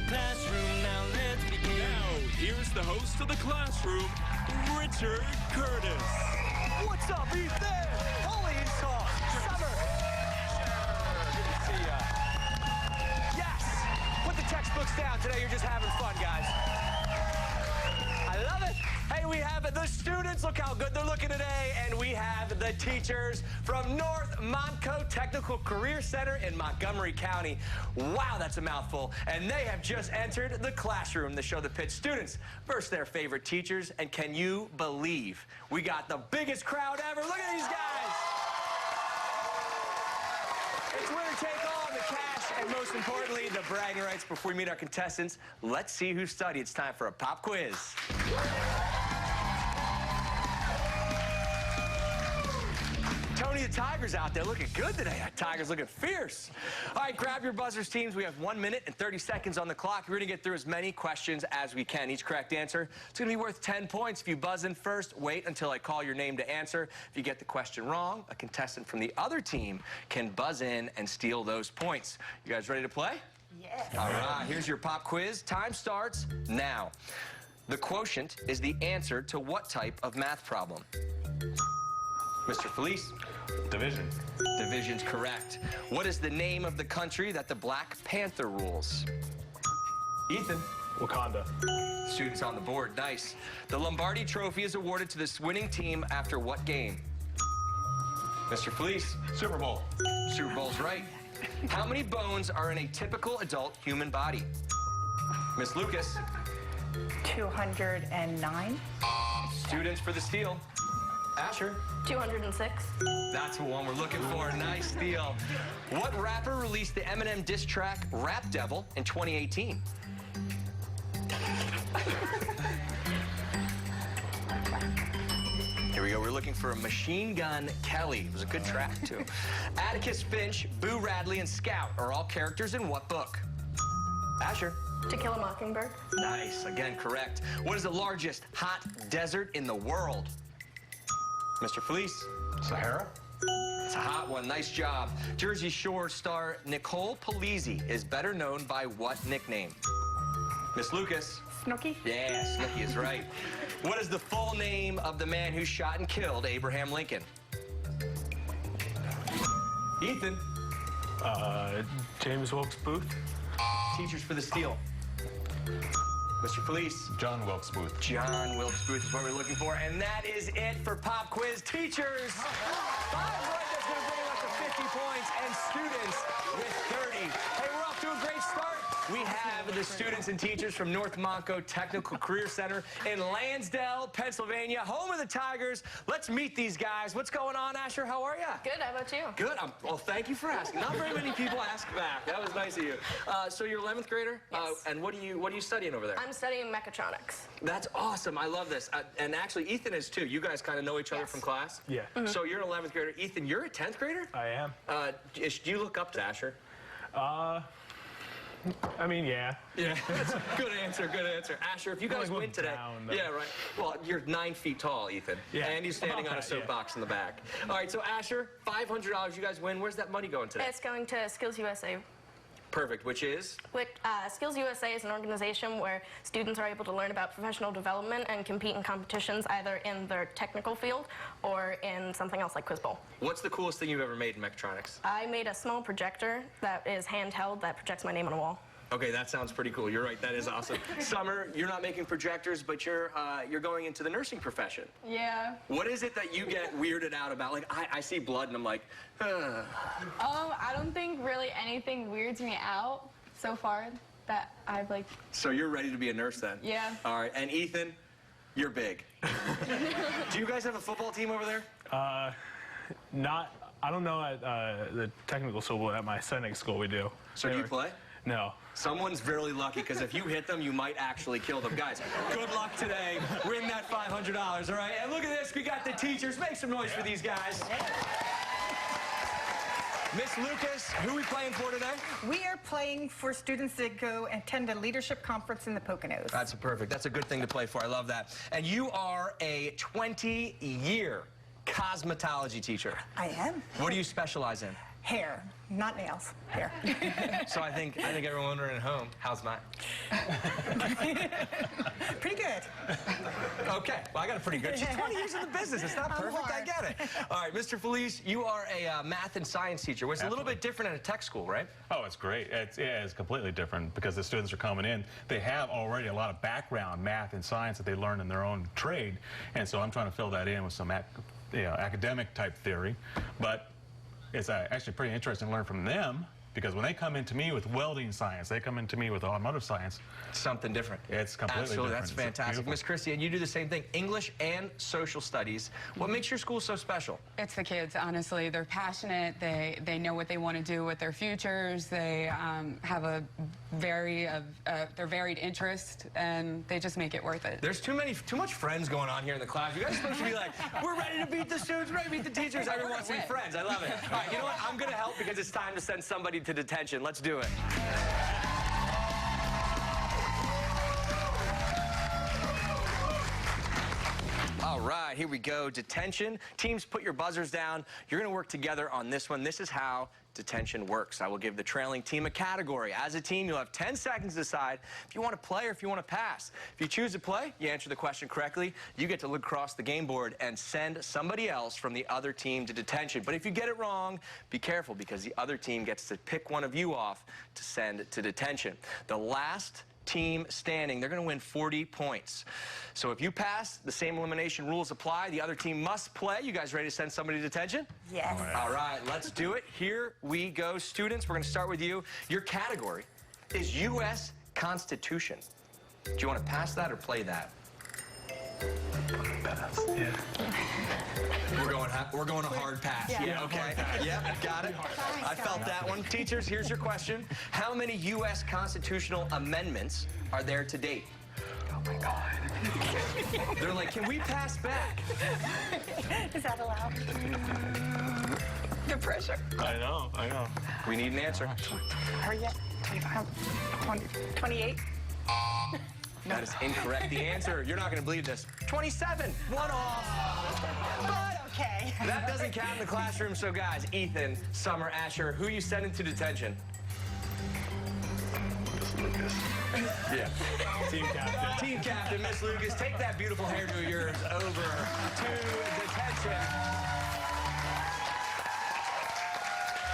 classroom. Now let's begin. Now, here's the host of the classroom, Richard Curtis. What's up, Ethan? Holy sauce. Summer. Good to see ya. Yes. Put the textbooks down. Today you're just having fun, guys. I love it. Hey, we have the students. Look how good they're looking today. And we have the teachers from North Montco Technical Career Center in Montgomery County. Wow, that's a mouthful. And they have just entered the classroom to show the pit students versus their favorite teachers. And can you believe we got the biggest crowd ever? Look at these guys. It's winner take all, the cash, and most importantly, the bragging rights. Before we meet our contestants, let's see who studied. It's time for a pop quiz. Tony the Tiger's out there looking good today. That Tiger's looking fierce. All right, grab your buzzers, teams. We have 1 minute and 30 seconds on the clock. We're going to get through as many questions as we can. Each correct answer, it's going to be worth 10 points. If you buzz in first, wait until I call your name to answer. If you get the question wrong, a contestant from the other team can buzz in and steal those points. You guys ready to play? Yes. All right, here's your pop quiz. Time starts now. The quotient is the answer to what type of math problem? Mr. Felice? Division. Division's correct. What is the name of the country that the Black Panther rules? Ethan? Wakanda. Students on the board, nice. The Lombardi Trophy is awarded to this winning team after what game? Mr. Felice? Super Bowl. Super Bowl's right. How many bones are in a typical adult human body? Miss Lucas? 209. Students for the steal. Asher? 206. That's the one we're looking for. Nice steal. What rapper released the Eminem diss track Rap Devil in 2018? Here we go. We're looking for a Machine Gun Kelly. It was a good track, too. Atticus Finch, Boo Radley, and Scout are all characters in what book? Asher? To Kill a Mockingbird. Nice. Again, correct. What is the largest hot desert in the world? Mr. Felice? Sahara. It's a hot one. Nice job. Jersey Shore star Nicole Polizzi is better known by what nickname? Miss Lucas? Snooki. Yeah, Snooki is right. What is the full name of the man who shot and killed Abraham Lincoln? Ethan? James Wilkes Booth. Teachers for the steal. Mr. Felice? John Wilkes Booth. John Wilkes Booth is what we're looking for. And that is it for Pop Quiz. Teachers, 5 right, that's going to bring us to 50 points, and students with 30. Hey, we're off to a great start. We have the students and teachers from North Montco Technical Career Center in Lansdale, Pennsylvania, home of the Tigers. Let's meet these guys. What's going on, Asher? How are you? Good, how about you? Good. Well, thank you for asking. Not very many people ask back. That was nice of you. So you're 11th grader? Yes. And what are you studying over there? I'm studying mechatronics. That's awesome. I love this. And actually, Ethan is too. You guys kind of know each other from class? Yeah. So you're an 11th grader. Ethan, you're a 10th grader? I am. Do you look up to Asher? I mean, yeah. Yeah, that's a good answer, good answer. Asher, if you guys win today... down, yeah, right. Well, you're 9 feet tall, Ethan. Yeah. And you're standing on a soapbox in the back. All right, so Asher, $500 you guys win. Where's that money going today? It's going to Skills USA. Perfect, which is? Skills USA is an organization where students are able to learn about professional development and compete in competitions either in their technical field or in something else like Quiz Bowl. What's the coolest thing you've ever made in mechatronics? I made a small projector that is handheld that projects my name on a wall. Okay, that sounds pretty cool. You're right, that is awesome. Summer, you're not making projectors, but you're going into the nursing profession. Yeah. What is it that you get weirded out about? Like, I see blood and I'm like, ugh. I don't think really anything weirds me out so far that I've like... So you're ready to be a nurse then? Yeah. All right, and Ethan, you're big. Do you guys have a football team over there? I don't know at the technical school, but at my Senate school we do. So do you play? No. Someone's really lucky, because if you hit them, you might actually kill them. Guys, good luck today. Win that $500, all right? And look at this. We got the teachers. Make some noise for these guys. Miss Lucas, who are we playing for today? We are playing for students that go and attend a leadership conference in the Poconos. That's perfect. That's a good thing to play for. I love that. And you are a 20-year cosmetology teacher. I am. What do you specialize in? Hair, not nails. Hair. So I think everyone wondering at home, how's mine? Pretty good. Okay, well, I got it pretty good. She's 20 years in the business. It's not perfect. I get it. All right, Mr. Felice, you are a math and science teacher, which is a little bit different at a tech school, right? Oh, it's great. It's completely different because the students are coming in. They have already a lot of background math and science that they learn in their own trade, and so I'm trying to fill that in with some academic type theory. But it's actually pretty interesting to learn from them, because when they come into me with welding science, they come into me with automotive science. Something different. It's completely Absolutely, different. that's fantastic. Miss Christie, and you do the same thing, English and social studies. What makes your school so special? It's the kids, honestly. They're passionate. They know what they want to do with their futures. They have a their varied interest, and they just make it worth it. There's too much friends going on here in the class. You guys are supposed to be like, we're ready to beat the students, we're ready to beat the teachers. Everyone wants to be friends. I love it. All right, you know what? I'm going to help because it's time to send somebody to detention. Let's do it. All right, here we go. Detention. Teams, put your buzzers down. You're going to work together on this one. This is how detention works. I will give the trailing team a category. As a team, you'll have 10 seconds to decide if you want to play or if you want to pass. If you choose to play, you answer the question correctly, you get to look across the game board and send somebody else from the other team to detention. But if you get it wrong, be careful, because the other team gets to pick one of you off to send to detention. The last team standing, they're going to win 40 points. So if you pass, the same elimination rules apply. The other team must play. You guys ready to send somebody to detention? Yes. All right, let's do it. Here we go, students. We're going to start with you. Your category is U.S. Constitution. Do you want to pass that or play that? Pass. Yeah. We're going a hard pass. Yeah, okay. Yep, got it. I felt that one. Teachers, here's your question. How many U.S. constitutional amendments are there to date? Oh my God. They're like, can we pass back? Is that allowed? The pressure. I know. We need an answer. Hurry up. 28. That is incorrect. The answer, you're not going to believe this, 27. One off. But okay. That doesn't count in the classroom. So guys, Ethan, Summer, Asher, who you sending to detention? Lucas. Yeah. Team captain. Team captain, Miss Lucas, take that beautiful hairdo of yours over to detention.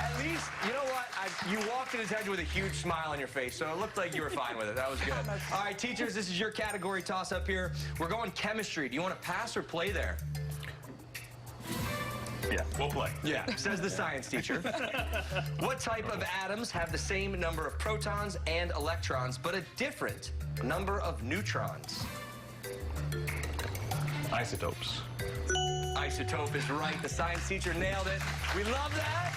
At least, you know what? You walked to detention with a huge smile on your face, so it looked like you were fine with it. That was good. All right, teachers, this is your category toss-up here. We're going chemistry. Do you want to pass or play there? Yeah, we'll play. Yeah, says the science teacher. What type of atoms have the same number of protons and electrons, but a different number of neutrons? Isotopes. Isotope is right. The science teacher nailed it. We love that.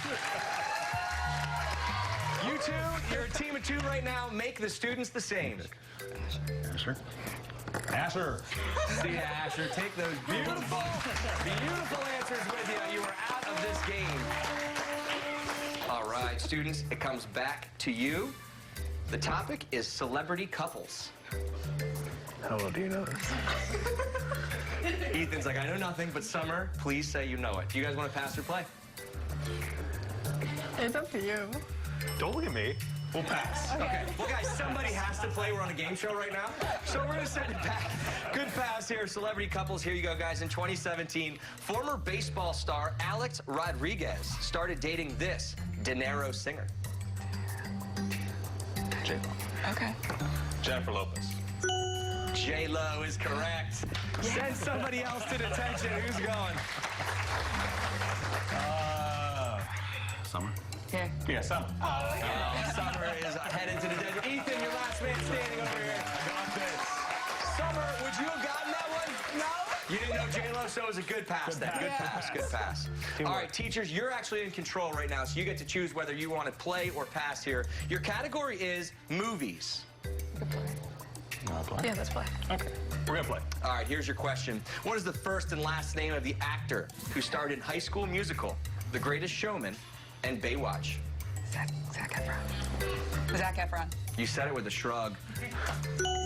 You two, you're a team of two right now. Make the students the same. Asher. Asher. See ya, Asher. Take those beautiful answers with you. You are out of this game. All right, students, it comes back to you. The topic is celebrity couples. How well do you know this? Ethan's like, I know nothing, but Summer, please say you know it. Do you guys want to pass or play? It's up to you. Don't look at me. We'll pass. Okay. Well, guys, somebody has to play. We're on a game show right now. So we're going to send it back. Good pass here. Celebrity couples. Here you go, guys. In 2017, former baseball star Alex Rodriguez started dating this Dinero singer. J-Lo. Okay. Jennifer Lopez. J-Lo is correct. Send somebody else to detention. Who's going? Summer. Yeah. Yeah, Summer. Summer is headed to detention. Ethan, your last man standing over here. Summer, would you have gotten that one? No. You didn't know J-Lo, so it was a good pass then. Good pass, good pass. All right, teachers, you're actually in control right now, so you get to choose whether you want to play or pass here. Your category is movies. Yeah, let's play. Okay, we're gonna play. All right, here's your question. What is the first and last name of the actor who starred in High School Musical, The Greatest Showman, and Baywatch? Zac Efron. Zac Efron. You said it with a shrug.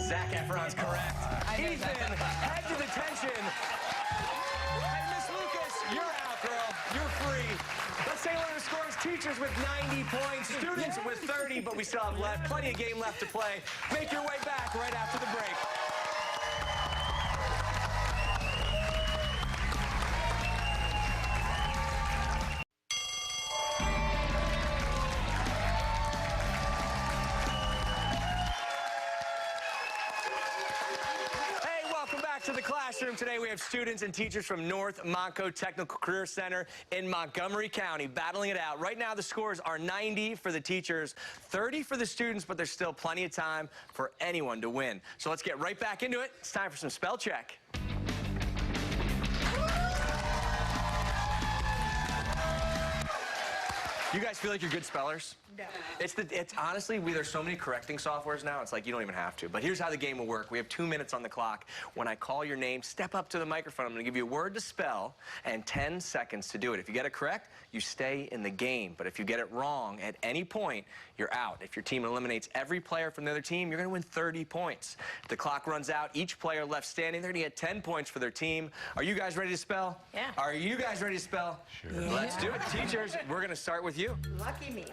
Zac Efron's correct. Ethan, head to detention. Hey, Miss Lucas, you're out, girl. You're free. Let's say what the score is. Teachers with 90 points, students with 30, but we still have plenty of game left to play. Make your way back right after the break. To the classroom. Today we have students and teachers from North Montco Technical Career Center in Montgomery County battling it out. Right now the scores are 90 for the teachers, 30 for the students, but there's still plenty of time for anyone to win. So let's get right back into it. It's time for some spell check. You guys feel like you're good spellers? No. It's honestly, there's so many correcting softwares now, it's like you don't even have to. But here's how the game will work. We have 2 minutes on the clock. When I call your name, step up to the microphone. I'm gonna give you a word to spell and 10 seconds to do it. If you get it correct, you stay in the game. But if you get it wrong at any point, you're out. If your team eliminates every player from the other team, you're gonna win 30 points. If the clock runs out, each player left standing, they're gonna get 10 points for their team. Are you guys ready to spell? Yeah. Are you guys ready to spell? Sure. Yeah. Let's do it. Teachers, we're gonna start with you. Lucky me.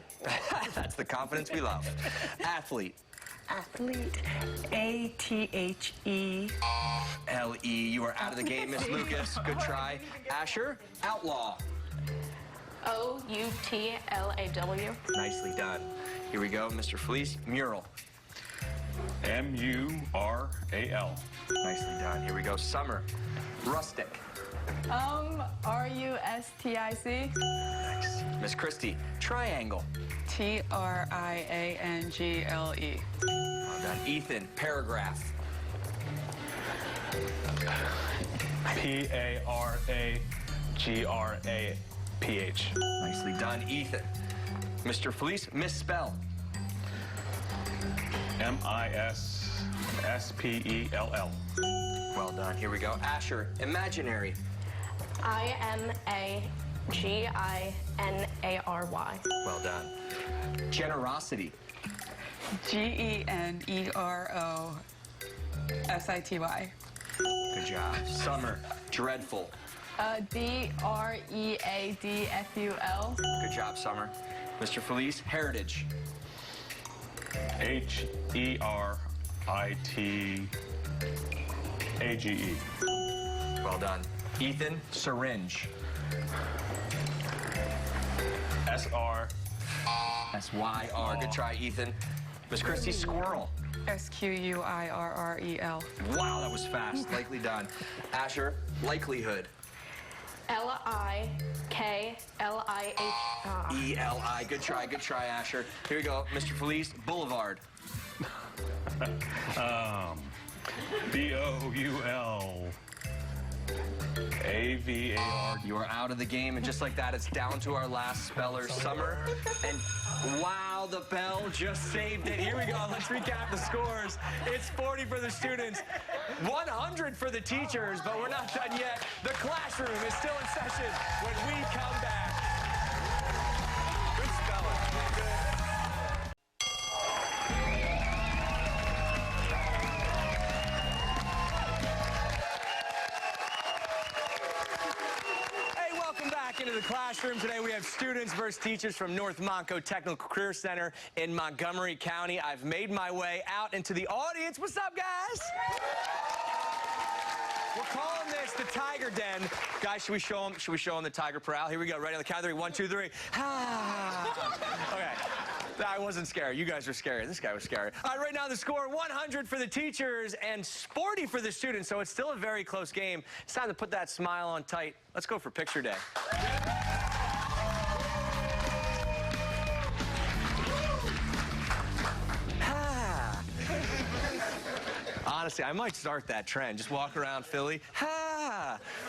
That's the confidence we love. Athlete. Athlete. A-T-H-E. L-E. You are out of the game, Miss Lucas. Good try. Asher. Outlaw. O-U-T-L-A-W. Nicely done. Here we go, Mr. Felice. Mural. M-U-R-A-L. Nicely done. Here we go. Summer. Rustic. R-U-S-T-I-C. Nice. Miss Christie. Triangle. Triangle. Well done. Ethan. Paragraph. P-A-R-A-G-R-A-P-H. Nicely done. Ethan. Mr. Felice. Misspell. M-I-S-S-P-E-L-L. Well done. Here we go. Asher. Imaginary. I-N-A-G-I-N-A-R-Y. Well done. Generosity. G-E-N-E-R-O-S-I-T-Y. Good job. Summer. Dreadful. D-R-E-A-D-F-U-L. Good job, Summer. Mr. Felice. Heritage. H-E-R-I-T-A-G-E. Well done. Ethan. Syringe. S-R. S-Y-R. Good try, Ethan. Miss Christie. Squirrel. S-Q-U-I-R-R-E-L. Wow, that was fast. Likely done. Asher. Likelihood. L-I-K-L-I-H. E-L-I. Good try, Asher. Here we go. Mr. Felice. Boulevard. B-O-U-L-A-V-A-R. You are out of the game, and just like that, it's down to our last speller, Summer. And wow, the bell just saved it. Here we go. Let's recap the scores. It's 40 for the students, 100 for the teachers, but we're not done yet. The classroom is still in session when we come back. Good spelling. Into the classroom today, we have students versus teachers from North Montco Technical Career Center in Montgomery County. I've made my way out into the audience. What's up, guys? We're calling this the Tiger Den. Guys, should we show them the Tiger Prowl? Here we go. Ready on the count of three. 1, 2, 3. Okay. I wasn't scary. You guys were scary. This guy was scary. All right, right now the score, 100 for the teachers and 40 for the students, so it's still a very close game. It's time to put that smile on tight. Let's go for picture day. Honestly, I might start that trend. Just walk around Philly.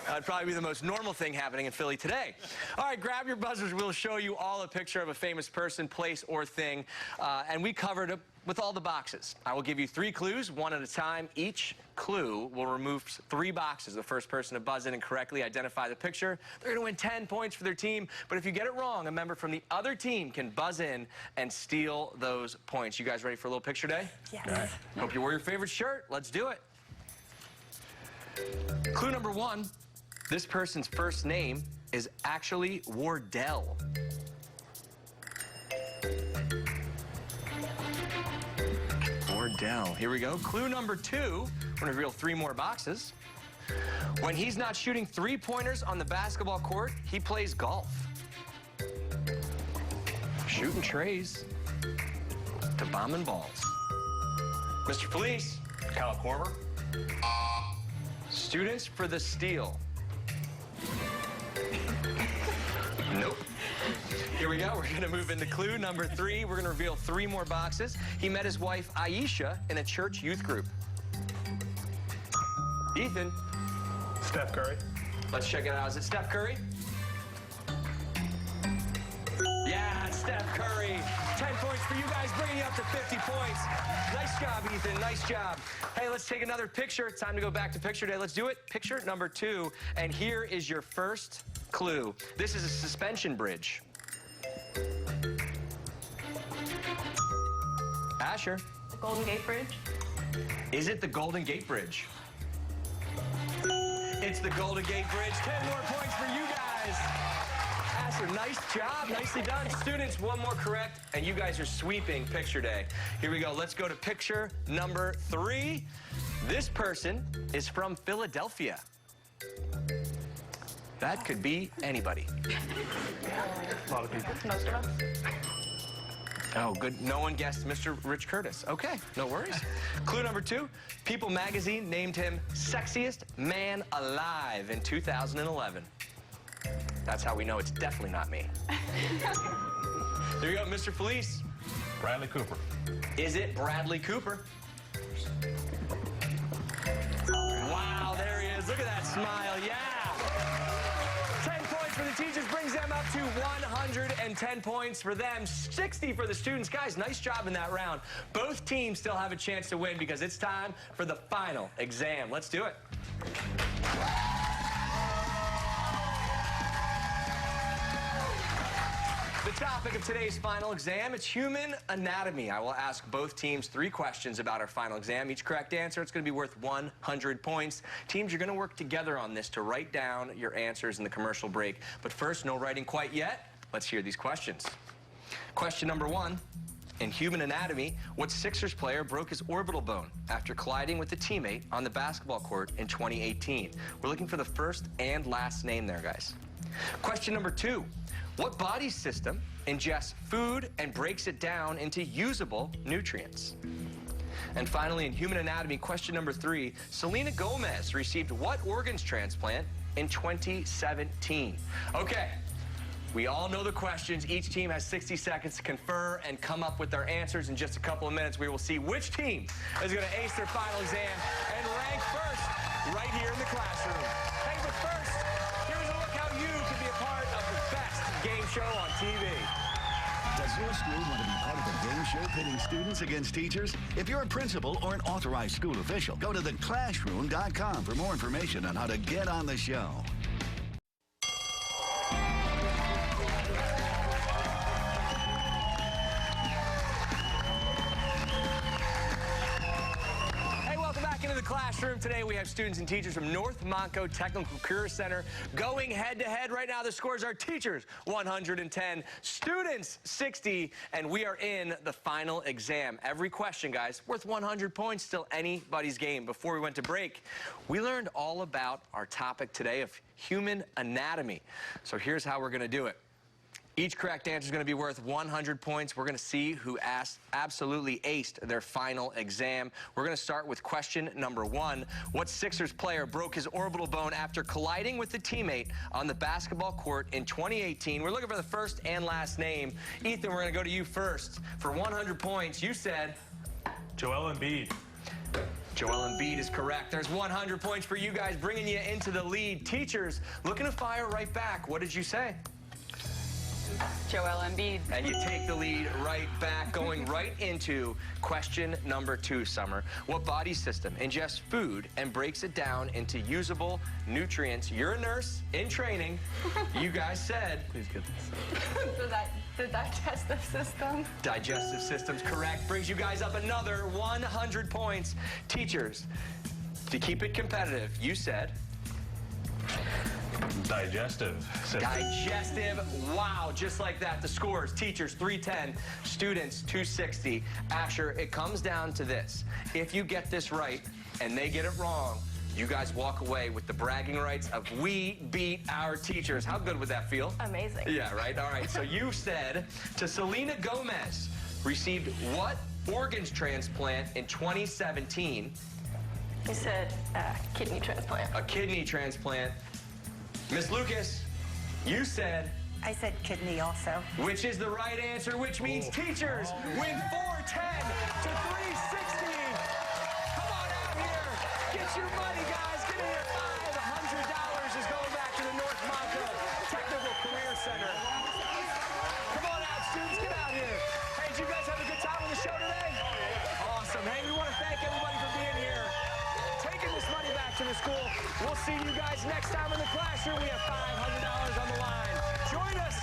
That'd probably be the most normal thing happening in Philly today. All right, grab your buzzers. We'll show you all a picture of a famous person, place, or thing. And we covered it with all the boxes. I will give you 3 clues, one at a time. Each clue will remove 3 boxes. The first person to buzz in and correctly identify the picture, they're going to win 10 points for their team. But if you get it wrong, a member from the other team can buzz in and steal those points. You guys ready for a little picture day? Yes. All right. Hope you wore your favorite shirt. Let's do it. Clue number 1, this person's first name is actually Wardell. Lansdale. Here we go. Clue number 2. We're going to reveal 3 more boxes. When he's not shooting 3-pointers on the basketball court, he plays golf. Shooting trays to bombing balls. Mr. Police. Kyle Korver. Students for the steal. Nope. Here we go. We're going to move into clue number 3. We're going to reveal 3 more boxes. He met his wife, Aisha, in a church youth group. Ethan. Steph Curry. Let's check it out. Is it Steph Curry? Yeah, it's Steph Curry. 10 points for you guys, bringing you up to 50 points. Nice job, Ethan. Nice job. Hey, let's take another picture. It's time to go back to picture day. Let's do it. Picture number 2. And here is your first clue. This is a suspension bridge. Asher. The Golden Gate Bridge. Is it the Golden Gate Bridge? It's the Golden Gate Bridge. 10 more points for you guys. Asher, nice job. Nicely done. Students, 1 more correct, and you guys are sweeping picture day. Here we go. Let's go to picture number 3. This person is from Philadelphia. That could be anybody. A lot of people. Most of us. Oh, good. No one guessed Mr. Rich Curtis. Okay, no worries. Clue number 2. People magazine named him Sexiest Man Alive in 2011. That's how we know it's definitely not me. There you go, Mr. Police. Bradley Cooper. Is it Bradley Cooper? Wow, there he is. Look at that smile. Yeah. 10 points for the teachers brings them up to 110 points for them, 60 for the students. Guys, nice job in that round. Both teams still have a chance to win because it's time for the final exam. Let's do it. The topic of today's final exam, it's human anatomy. I will ask both teams 3 questions about our final exam. Each correct answer, it's going to be worth 100 points. Teams, you're going to work together on this to write down your answers in the commercial break. But first, no writing quite yet. Let's hear these questions. Question number 1. In human anatomy, what Sixers player broke his orbital bone after colliding with a teammate on the basketball court in 2018? We're looking for the first and last name there, guys. Question number 2. What body system ingests food and breaks it down into usable nutrients? And finally, in human anatomy, question number 3, Selena Gomez received what organs transplant in 2017? Okay, we all know the questions. Each team has 60 seconds to confer and come up with their answers. In just a couple of minutes, we will see which team is going to ace their final exam and rank first right here in the classroom. Hey, but first, here's a look how you can be a part of the best game show on TV. Does your school want to be part of a game show pitting students against teachers? If you're a principal or an authorized school official, go to theclassroom.com for more information on how to get on the show. Into the classroom today, we have students and teachers from North Montco Technical Career Center going head-to-head. Right now, the scores are teachers 110, students 60, and we are in the final exam. Every question, guys, worth 100 points, still anybody's game. Before we went to break, we learned all about our topic today of human anatomy. So here's how we're going to do it. Each correct answer is going to be worth 100 points. We're going to see who absolutely aced their final exam. We're going to start with question number 1. What Sixers player broke his orbital bone after colliding with a teammate on the basketball court in 2018? We're looking for the first and last name. Ethan, we're going to go to you first. For 100 points, you said... Joel Embiid. Joel Embiid is correct. There's 100 points for you guys, bringing you into the lead. Teachers, looking to fire right back. What did you say? Joel Embiid. And you take the lead right back, going right into question number 2, Summer. What body system ingests food and breaks it down into usable nutrients? You're a nurse in training. You guys said... Please get this. The digestive system. Digestive system's correct. Brings you guys up another 100 points. Teachers, to keep it competitive, you said... Digestive system. Digestive, wow, just like that. The scores, teachers 310, students 260. Asher, it comes down to this. If you get this right and they get it wrong, you guys walk away with the bragging rights of we beat our teachers. How good would that feel? Amazing. Yeah, right? All right, so you said to Selena Gomez, received what organs transplant in 2017? You said kidney transplant. A kidney transplant. Miss Lucas, you said... I said kidney also. Which is the right answer, which means teachers win 410 to 360. Come on out here. Get your money, guys. Get in here. $500 is going back to the North Montco Technical Career Center. Come on out, students. Get out here. Hey, did you guys have a good time on the show today? Awesome. Hey, we want to thank everybody for being here. Taking this money back to the school. We'll see you guys next time in the classroom. We have $500 on the line. Join us